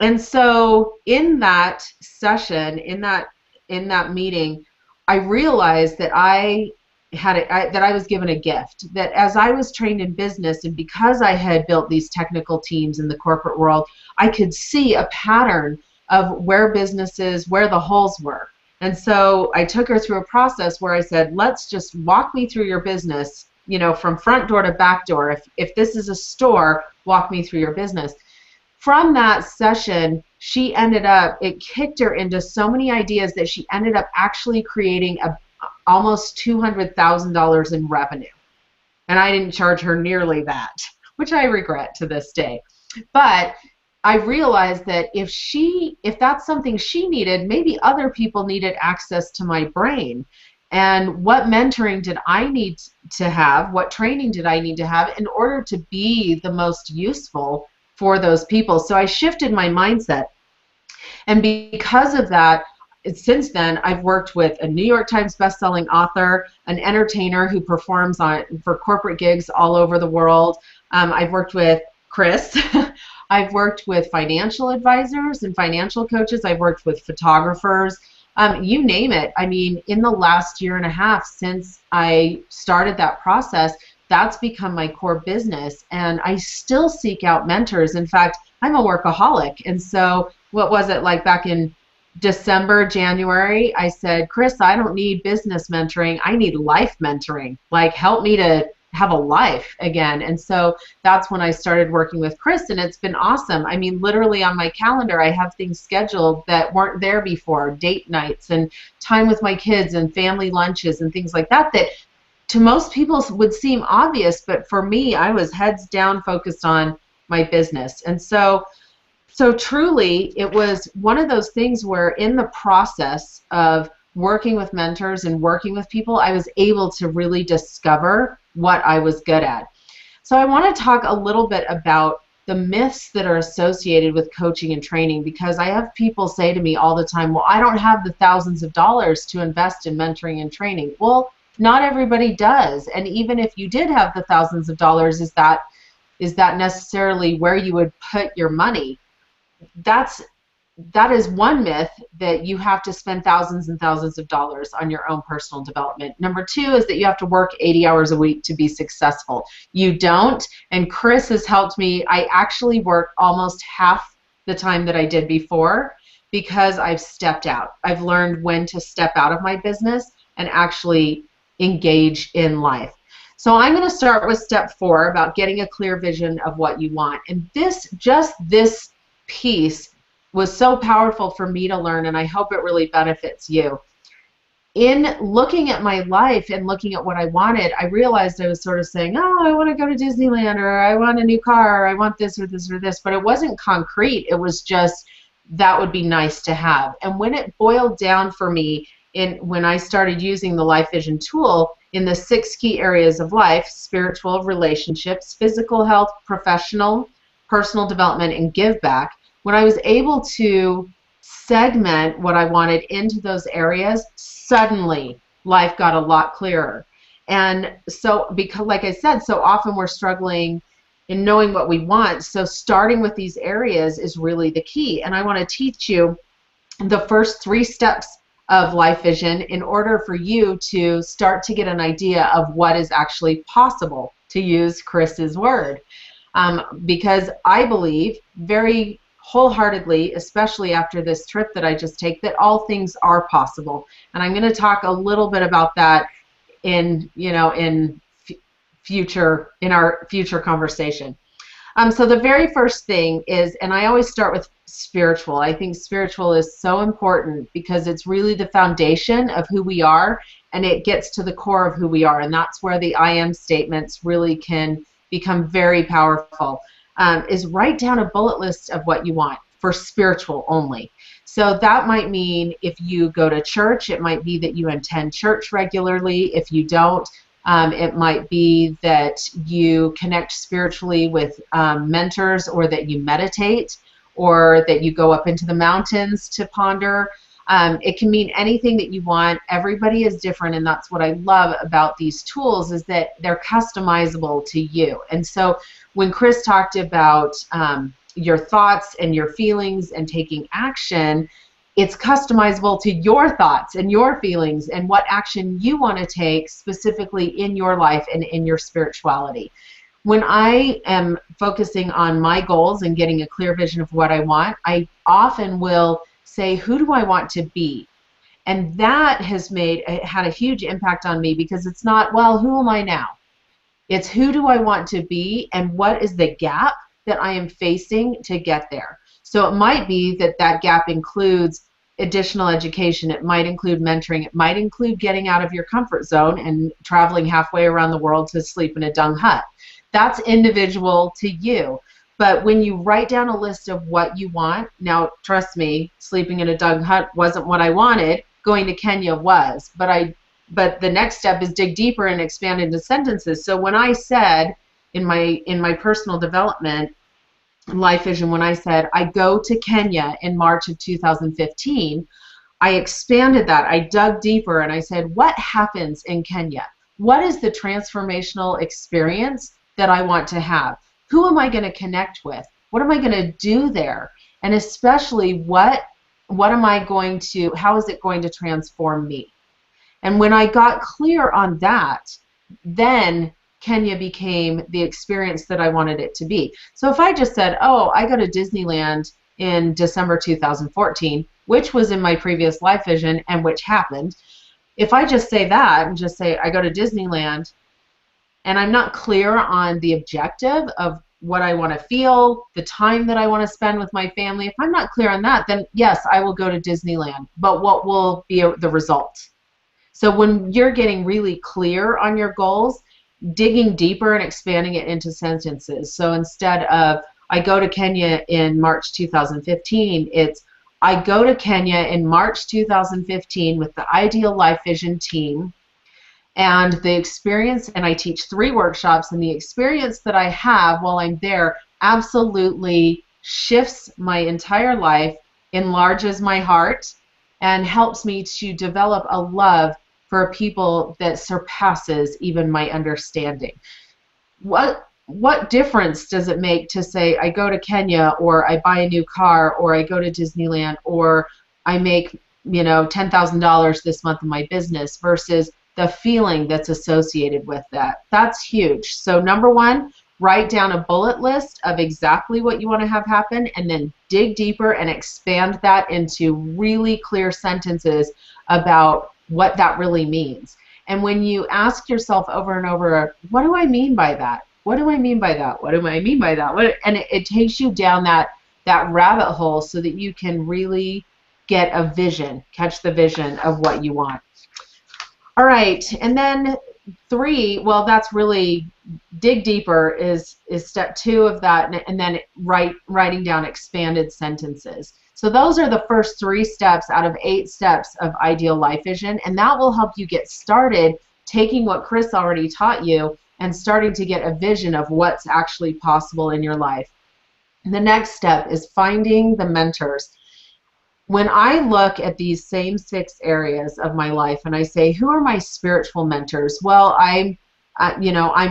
And so in that session, in that meeting, I realized that I was given a gift, that as I was trained in business, and because I had built these technical teams in the corporate world, I could see a pattern of where businesses, where the holes were. And so I took her through a process where I said, let's just walk me through your business, from front door to back door. If this is a store, walk me through your business. From that session, it kicked her into so many ideas that she ended up actually creating almost $200,000 in revenue. And I didn't charge her nearly that, which I regret to this day. But I realized that if that's something she needed, maybe other people needed access to my brain. and what mentoring did I need to have, what training did I need to have in order to be the most useful for those people. So I shifted my mindset. And because of that, since then, I've worked with a New York Times bestselling author, an entertainer who performs for corporate gigs all over the world. I've worked with Kris. I've worked with financial advisors and financial coaches. I've worked with photographers. You name it. I mean, in the last year and a half since I started that process, that's become my core business. And I still seek out mentors. In fact, I'm a workaholic. And so what was it like back in December, January, I said, Kris, I don't need business mentoring. I need life mentoring. Like, help me to have a life again. And so that's when I started working with Kris, and it's been awesome. I mean, literally on my calendar, I have things scheduled that weren't there before, date nights and time with my kids and family lunches and things like that, that to most people would seem obvious, but for me, I was heads down focused on my business. And so truly, it was one of those things where in the process of working with mentors and working with people, I was able to really discover what I was good at. So I want to talk a little bit about the myths that are associated with coaching and training, because I have people say to me all the time, well, I don't have the thousands of dollars to invest in mentoring and training. Well, not everybody does. And even if you did have the thousands of dollars, is that necessarily where you would put your money? That is one myth, that you have to spend thousands and thousands of dollars on your own personal development. Number two is that you have to work 80 hours a week to be successful. You don't, and Kris has helped me. I actually work almost half the time that I did before because I've stepped out. I've learned when to step out of my business and actually engage in life. So I'm going to start with step 4 about getting a clear vision of what you want. And this piece was so powerful for me to learn, and I hope it really benefits you. In looking at my life and looking at what I wanted, I realized I was sort of saying, oh, I want to go to Disneyland, or I want a new car, or I want this or this or this, but it wasn't concrete. It was just, that would be nice to have. And when it boiled down for me, when I started using the Life Vision tool in the 6 key areas of life: spiritual, relationships, physical health, professional, personal development, and give back, when I was able to segment what I wanted into those areas, suddenly life got a lot clearer. And so, because like I said, so often we're struggling in knowing what we want. So starting with these areas is really the key. And I want to teach you the first 3 steps of Life Vision in order for you to start to get an idea of what is actually possible, to use Kris's word. Because I believe very wholeheartedly, especially after this trip that I just take, that all things are possible. And I'm going to talk a little bit about that in our future conversation. So the very first thing is, and I always start with spiritual. I think spiritual is so important because it's really the foundation of who we are, and it gets to the core of who we are, and that's where the I am statements really can become very powerful. Is write down a bullet list of what you want for spiritual only. So that might mean if you go to church, it might be that you attend church regularly. If you don't, it might be that you connect spiritually with mentors, or that you meditate, or that you go up into the mountains to ponder. It can mean anything that you want. Everybody is different, and that's what I love about these tools, is that they're customizable to you. And so when Kris talked about your thoughts and your feelings and taking action, it's customizable to your thoughts and your feelings and what action you want to take specifically in your life and in your spirituality. When I am focusing on my goals and getting a clear vision of what I want, I often will say, who do I want to be? And that has had a huge impact on me, because it's not, well, who am I now? It's who do I want to be, and what is the gap that I am facing to get there? So it might be that gap includes additional education. It might include mentoring. It might include getting out of your comfort zone and traveling halfway around the world to sleep in a dung hut. That's individual to you. But when you write down a list of what you want, now trust me, sleeping in a dung hut wasn't what I wanted. Going to Kenya was. But I but the next step is dig deeper and expand into sentences. So when I said in my personal development life vision, when I said I go to Kenya in March of 2015, I expanded that. I dug deeper and I said, what happens in Kenya? What is the transformational experience that I want to have? Who am I going to connect with? What am I going to do there? And especially what am I going to, how is it going to transform me? And when I got clear on that, then Kenya became the experience that I wanted it to be. So if I just said, oh, I go to Disneyland in December 2014, which was in my previous life vision and which happened, if I just say that and just say I go to Disneyland and I'm not clear on the objective of what I want to feel, the time that I want to spend with my family, if I'm not clear on that, then yes, I will go to Disneyland. But what will be the result? So when you're getting really clear on your goals, digging deeper and expanding it into sentences. So instead of I go to Kenya in March 2015, it's I go to Kenya in March 2015 with the Ideal Life Vision team, and the experience, and I teach 3 workshops, and the experience that I have while I'm there absolutely shifts my entire life, enlarges my heart, and helps me to develop a love for people that surpasses even my understanding. What difference does it make to say I go to Kenya, or I buy a new car, or I go to Disneyland, or I make $10,000 this month in my business, versus the feeling that's associated with that? That's huge. So number 1, write down a bullet list of exactly what you want to have happen, and then dig deeper and expand that into really clear sentences about what that really means. And when you ask yourself over and over, what do I mean by that? What do I mean by that? What do I mean by that? And it takes you down that rabbit hole so that you can really get a vision, catch the vision of what you want. All right, and then 3, well, that's really dig deeper is step 2 of that, and then writing down expanded sentences. So those are the first 3 steps out of 8 steps of Ideal Life Vision, and that will help you get started taking what Kris already taught you and starting to get a vision of what's actually possible in your life. The next step is finding the mentors. When I look at these same 6 areas of my life and I say, who are my spiritual mentors? Well, I'm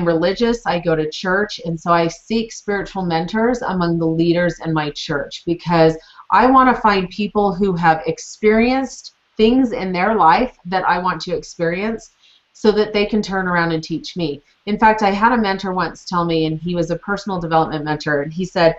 religious, I go to church, and so I seek spiritual mentors among the leaders in my church, because I want to find people who have experienced things in their life that I want to experience so that they can turn around and teach me. In fact, I had a mentor once tell me, and he was a personal development mentor, and he said,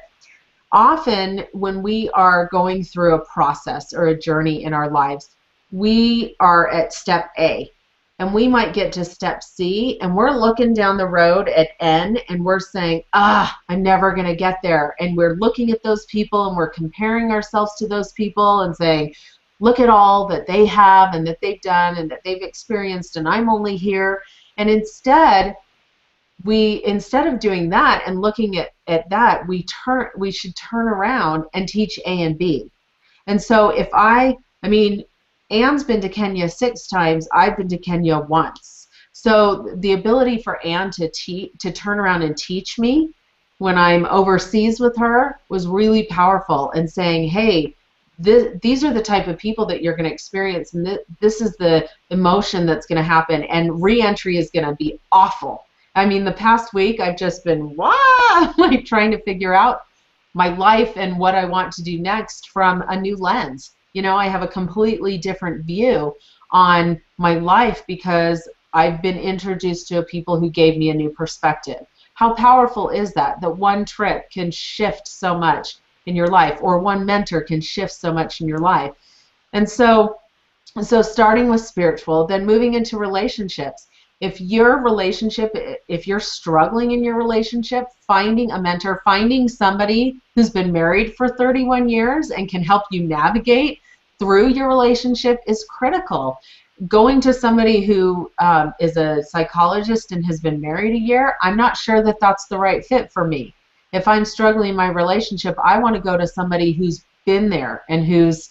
often when we are going through a process or a journey in our lives, we are at step A, and we might get to step C, and we're looking down the road at N, and we're saying, I'm never going to get there. And we're looking at those people, and we're comparing ourselves to those people and saying, look at all that they have and that they've done and that they've experienced, and I'm only here. And instead of doing that and looking at that, we should turn around and teach A and B. And so if Anne's been to Kenya 6 times, I've been to Kenya once. So the ability for Anne to turn around and teach me when I'm overseas with her was really powerful, and saying, hey, these are the type of people that you're going to experience, and this is the emotion that's going to happen, and re-entry is going to be awful. The past week I've just been trying to figure out my life and what I want to do next from a new lens. I have a completely different view on my life because I've been introduced to people who gave me a new perspective. How powerful is that? That one trip can shift so much in your life, or one mentor can shift so much in your life. And so starting with spiritual, then moving into relationships. If you're struggling in your relationship, finding a mentor, finding somebody who's been married for 31 years and can help you navigate through your relationship is critical. Going to somebody who is a psychologist and has been married a year, I'm not sure that that's the right fit for me. If I'm struggling in my relationship, I want to go to somebody who's been there and who's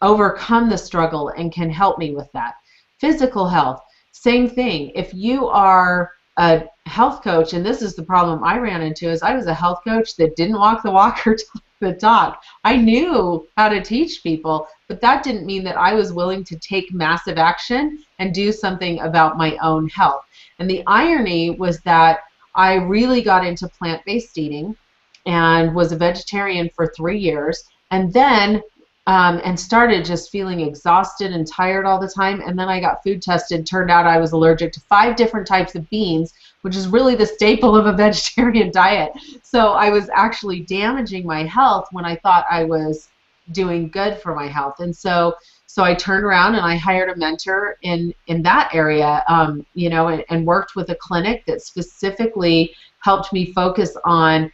overcome the struggle and can help me with that. Physical health, same thing. If you are a health coach, and this is the problem I ran into, is I was a health coach that didn't walk the walk or talk the talk. I knew how to teach people, but that didn't mean that I was willing to take massive action and do something about my own health. And the irony was that I really got into plant-based eating and was a vegetarian for 3 years, and then and started just feeling exhausted and tired all the time. And then I got food tested. Turned out I was allergic to 5 different types of beans, which is really the staple of a vegetarian diet. So I was actually damaging my health when I thought I was doing good for my health. And so I turned around and I hired a mentor in that area, and worked with a clinic that specifically helped me focus on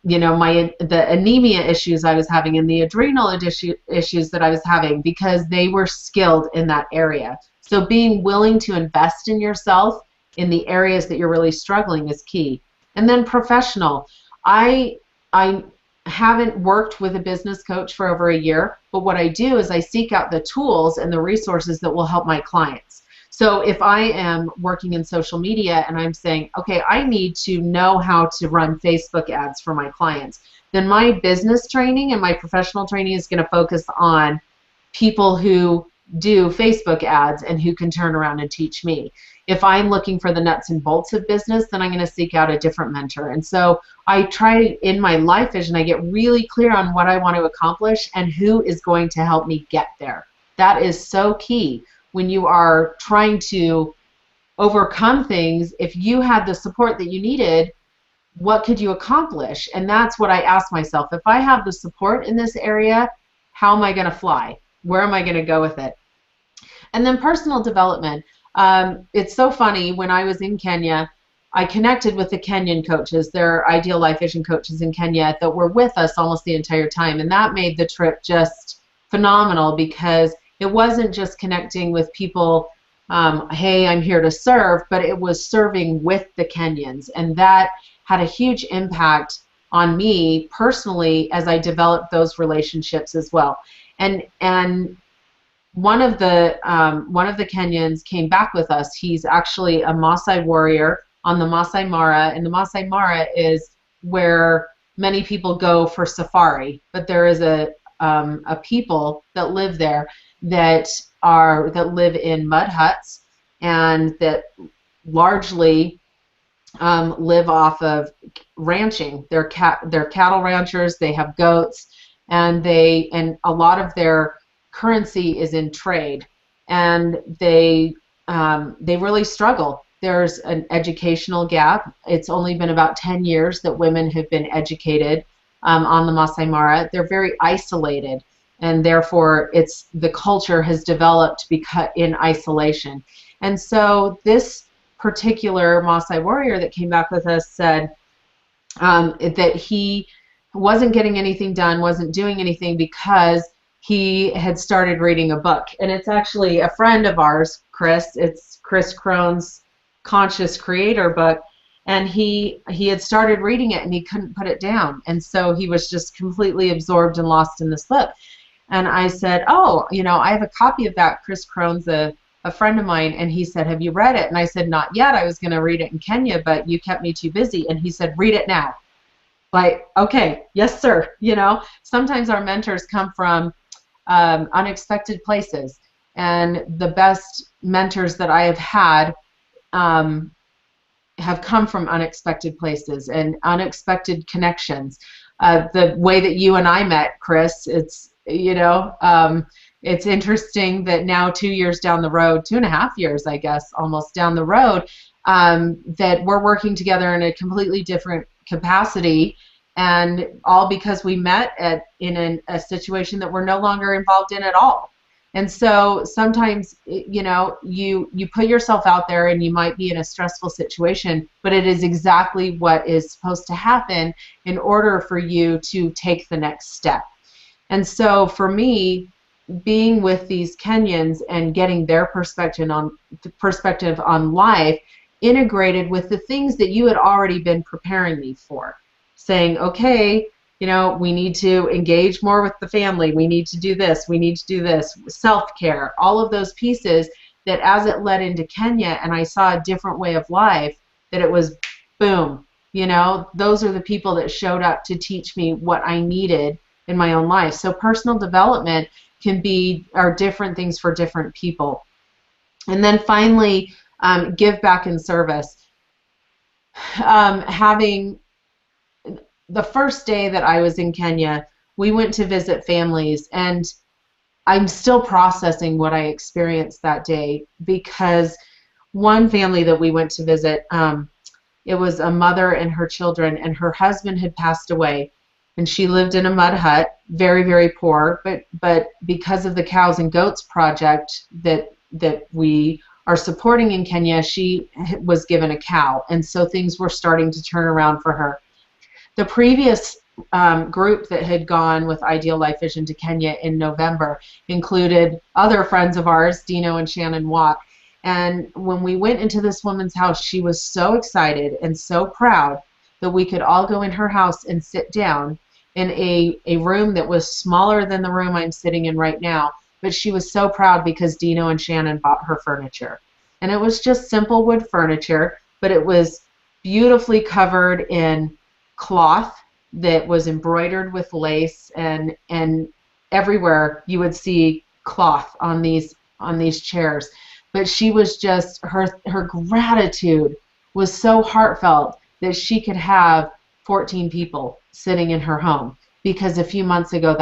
the anemia issues I was having and the adrenal issues that I was having, because they were skilled in that area. So being willing to invest in yourself in the areas that you're really struggling is key. And then professional. I haven't worked with a business coach for over a year, but what I do is I seek out the tools and the resources that will help my clients. So if I am working in social media and I'm saying, okay, I need to know how to run Facebook ads for my clients, then my business training and my professional training is going to focus on people who do Facebook ads and who can turn around and teach me. If I'm looking for the nuts and bolts of business, then I'm going to seek out a different mentor. And so I try in my life vision, I get really clear on what I want to accomplish and who is going to help me get there. That is so key. When you are trying to overcome things, if you had the support that you needed, what could you accomplish? And that's what I ask myself. If I have the support in this area, how am I going to fly? Where am I going to go with it? And then personal development. It's so funny. When I was in Kenya, I connected with the Kenyan coaches. They're Ideal Life Vision coaches in Kenya that were with us almost the entire time. And that made the trip just phenomenal, because it wasn't just connecting with people, hey, I'm here to serve, but it was serving with the Kenyans. And that had a huge impact on me personally as I developed those relationships as well. And one of the Kenyans came back with us. He's actually a Maasai warrior on the Maasai Mara, and the Maasai Mara is where many people go for safari. But there is a people that live there that live in mud huts and that largely live off of ranching. They're cattle ranchers. They have goats, and a lot of their currency is in trade, and they really struggle. There's an educational gap. It's only been about 10 years that women have been educated on the Maasai Mara. They're very isolated, and therefore the culture has developed in isolation. And so this particular Maasai warrior that came back with us said that he wasn't getting anything done, wasn't doing anything because he had started reading a book. And it's actually a friend of ours, Kris. It's Kris Krohn's Conscious Creator book. And he had started reading it and he couldn't put it down. And so he was just completely absorbed and lost in this book. And I said, oh, I have a copy of that. Kris Krohn's a friend of mine. And he said, have you read it? And I said, not yet. I was going to read it in Kenya, but you kept me too busy. And he said, read it now. Like, okay, yes, sir. Sometimes our mentors come from unexpected places. And the best mentors that I have had have come from unexpected places and unexpected connections. The way that you and I met, Kris, it's interesting that now 2 years down the road, 2.5 years, I guess, almost down the road, that we're working together in a completely different capacity, and all because we met in a situation that we're no longer involved in at all. And so sometimes, you put yourself out there and you might be in a stressful situation, but it is exactly what is supposed to happen in order for you to take the next step. And so for me, being with these Kenyans and getting their perspective on life integrated with the things that you had already been preparing me for, saying, okay, we need to engage more with the family. We need to do this. We need to do this. Self-care, all of those pieces that as it led into Kenya and I saw a different way of life, that it was boom, you know, those are the people that showed up to teach me what I needed in my own life. So personal development are different things for different people. And then finally, give back in service. Having the first day that I was in Kenya, we went to visit families, and I'm still processing what I experienced that day, because one family that we went to visit, it was a mother and her children, and her husband had passed away, and she lived in a mud hut, very, very poor, but because of the Cows and Goats project that we are supporting in Kenya, she was given a cow, and so things were starting to turn around for her. The previous group that had gone with Ideal Life Vision to Kenya in November included other friends of ours, Dino and Shannon Watt. And when we went into this woman's house, she was so excited and so proud that we could all go in her house and sit down in a room that was smaller than the room I'm sitting in right now. But she was so proud because Dino and Shannon bought her furniture. And it was just simple wood furniture, but it was beautifully covered in cloth that was embroidered with lace, and everywhere you would see cloth on these chairs. But she was just, her gratitude was so heartfelt that she could have 14 people sitting in her home, because a few months ago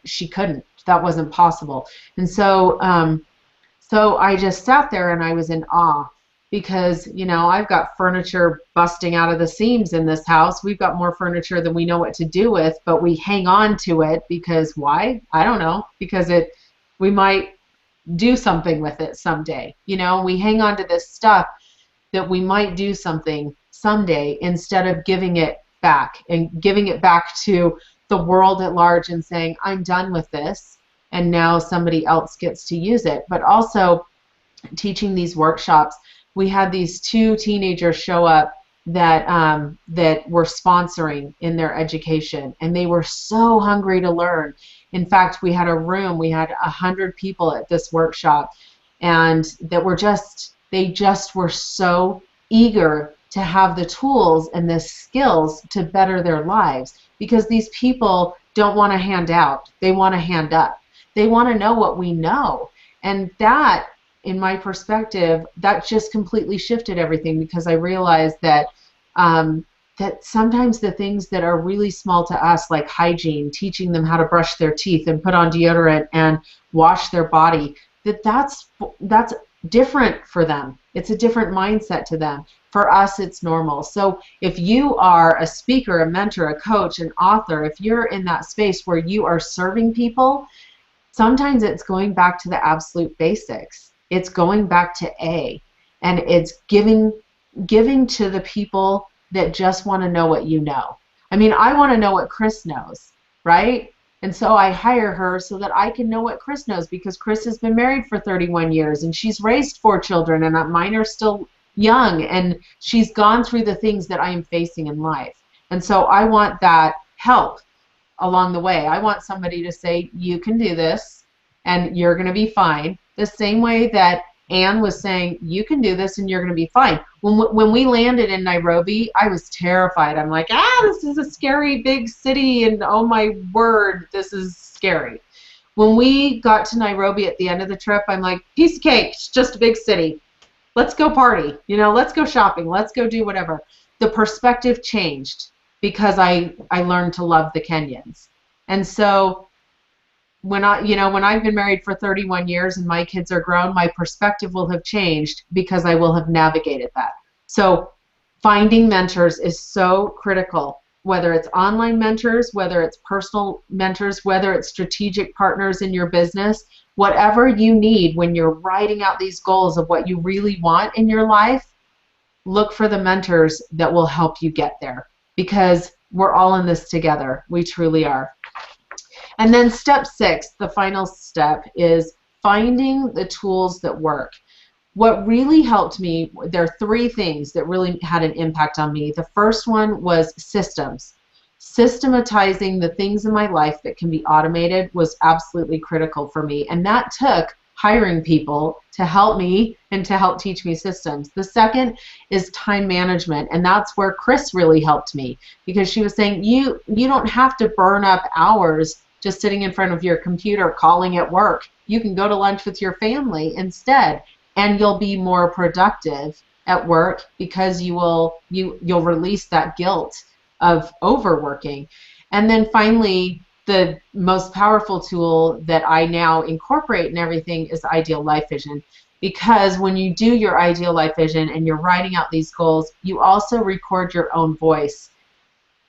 she couldn't. That wasn't possible. And so so I just sat there and I was in awe, because, you know, I've got furniture busting out of the seams in this house. We've got more furniture than we know what to do with, but we hang on to it because why? I don't know. Because we might do something with it someday. You know, we hang on to this stuff that we might do something someday, instead of giving it back to the world at large and saying, I'm done with this, and now somebody else gets to use it. But also teaching these workshops. We had these two teenagers show up that were sponsoring in their education, and they were so hungry to learn. In fact, we had 100 people at this workshop, and that they just were so eager to have the tools and the skills to better their lives, because these people don't want to hand out. They want to hand up. They want to know what we know. And that, in my perspective, that just completely shifted everything, because I realized that that sometimes the things that are really small to us, like hygiene, teaching them how to brush their teeth and put on deodorant and wash their body, that's different for them. It's a different mindset to them. For us, it's normal. So if you are a speaker, a mentor, a coach, an author, if you're in that space where you are serving people, sometimes it's going back to the absolute basics. It's going back to A, and it's giving to the people that just want to know what you know. I mean, I want to know what Kris knows, right? And so I hire her so that I can know what Kris knows, because Kris has been married for 31 years and she's raised 4 children, and mine are still young, and she's gone through the things that I am facing in life. And so I want that help along the way. I want somebody to say, you can do this and you're going to be fine. The same way that Anne was saying, you can do this and you're going to be fine. When we landed in Nairobi, I was terrified. I'm like, this is a scary big city, and oh my word, this is scary. When we got to Nairobi at the end of the trip, I'm like, piece of cake, it's just a big city. Let's go party, you know, let's go shopping, let's go do whatever. The perspective changed because I learned to love the Kenyans. And so when I've been married for 31 years and my kids are grown, my perspective will have changed because I will have navigated that. So finding mentors is so critical, whether it's online mentors, whether it's personal mentors, whether it's strategic partners in your business, whatever you need when you're writing out these goals of what you really want in your life, look for the mentors that will help you get there, because we're all in this together. We truly are. And then step 6, the final step, is finding the tools that work. What really helped me, there are 3 things that really had an impact on me. The first one was systems. Systematizing the things in my life that can be automated was absolutely critical for me. And that took hiring people to help me and to help teach me systems. The second is time management, and that's where Kris really helped me, because she was saying you don't have to burn up hours just sitting in front of your computer calling at work. You can go to lunch with your family instead, and you'll be more productive at work because you'll release that guilt of overworking. And then finally, the most powerful tool that I now incorporate in everything is Ideal Life Vision. Because when you do your Ideal Life Vision and you're writing out these goals, you also record your own voice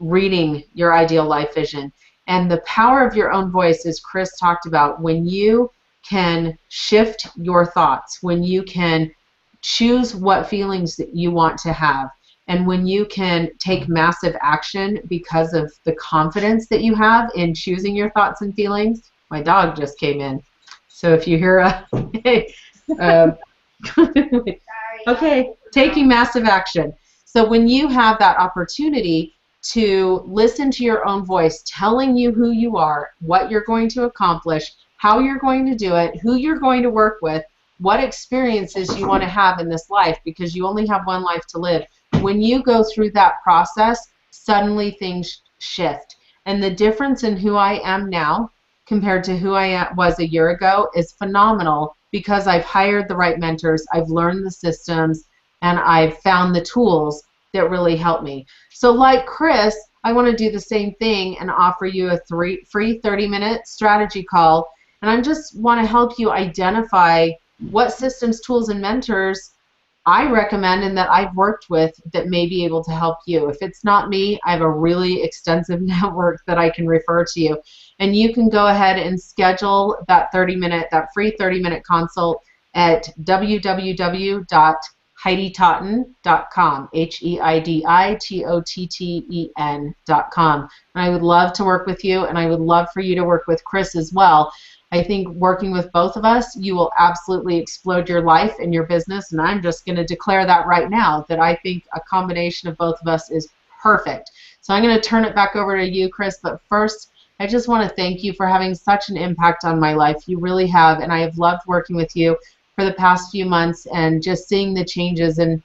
reading your Ideal Life Vision. And the power of your own voice, as Kris talked about, when you can shift your thoughts, when you can choose what feelings that you want to have, and when you can take massive action because of the confidence that you have in choosing your thoughts and feelings. My dog just came in, so if you hear a okay, taking massive action. So when you have that opportunity to listen to your own voice telling you who you are, what you're going to accomplish, how you're going to do it, who you're going to work with, what experiences you want to have in this life, because you only have one life to live. When you go through that process, suddenly things shift. And the difference in who I am now compared to who I was a year ago is phenomenal, because I've hired the right mentors, I've learned the systems, and I've found the tools that really help me. So like Kris, I want to do the same thing and offer you a free 30-minute strategy call. And I just want to help you identify what systems, tools, and mentors I recommend and that I've worked with that may be able to help you. If it's not me, I have a really extensive network that I can refer to you. And you can go ahead and schedule that free 30-minute consult at www.HeidiTotten.com, HeidiTotten.com. And I would love to work with you, and I would love for you to work with Kris as well. I think working with both of us, you will absolutely explode your life and your business, and I'm just going to declare that right now, that I think a combination of both of us is perfect. So I'm going to turn it back over to you, Kris, but first, I just want to thank you for having such an impact on my life. You really have, and I have loved working with you for the past few months and just seeing the changes. And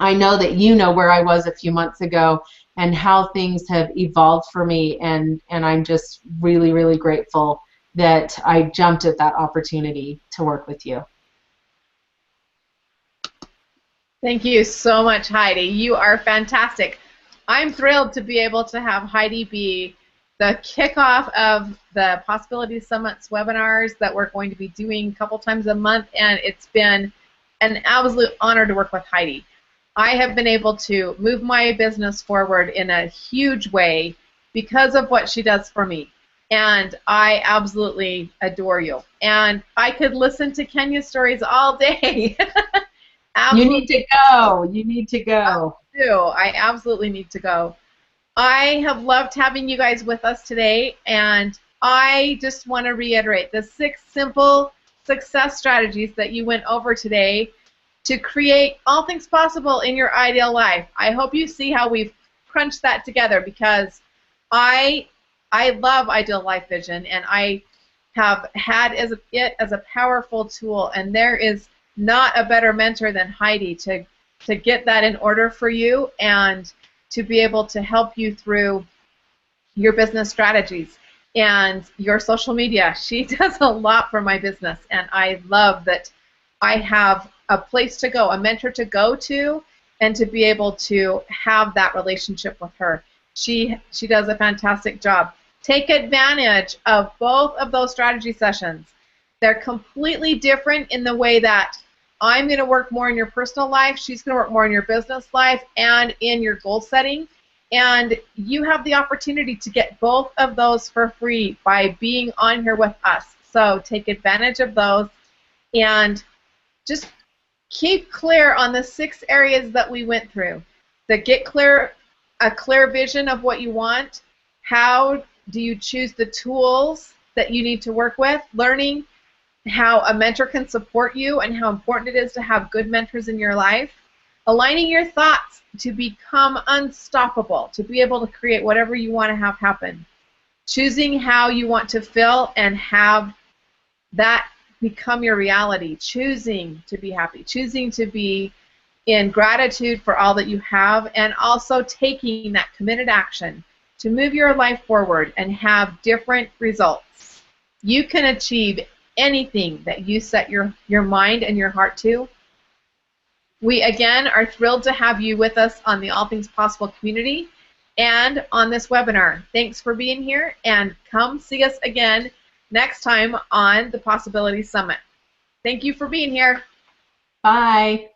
I know that you know where I was a few months ago and how things have evolved for me, and I'm just really, really grateful that I jumped at that opportunity to work with you. Thank you so much, Heidi. You are fantastic. I'm thrilled to be able to have Heidi be the kickoff of the Possibility Summits webinars that we're going to be doing a couple times a month, and it's been an absolute honor to work with Heidi. I have been able to move my business forward in a huge way because of what she does for me. And I absolutely adore you. And I could listen to Kenya's stories all day. You need to go. You need to go. I absolutely need to go. I have loved having you guys with us today, and I just want to reiterate the 6 simple success strategies that you went over today to create all things possible in your ideal life. I hope you see how we've crunched that together, because I love Ideal Life Vision, and I have had it as a powerful tool, and there is not a better mentor than Heidi to get that in order for you and to be able to help you through your business strategies and your social media. She does a lot for my business, and I love that I have a place to go, a mentor to go to, and to be able to have that relationship with her. She does a fantastic job. Take advantage of both of those strategy sessions. They're completely different in the way that I'm going to work more in your personal life, she's going to work more in your business life and in your goal setting. And you have the opportunity to get both of those for free by being on here with us. So take advantage of those and just keep clear on the 6 areas that we went through. Get a clear vision of what you want. How do you choose the tools that you need to work with? Learning how a mentor can support you and how important it is to have good mentors in your life. Aligning your thoughts to become unstoppable, to be able to create whatever you want to have happen. Choosing how you want to feel and have that become your reality, choosing to be happy, choosing to be in gratitude for all that you have, and also taking that committed action to move your life forward and have different results. You can achieve anything that you set your mind and your heart to. We, again, are thrilled to have you with us on the All Things Possible community and on this webinar. Thanks for being here, and come see us again next time on the Possibility Summit. Thank you for being here. Bye.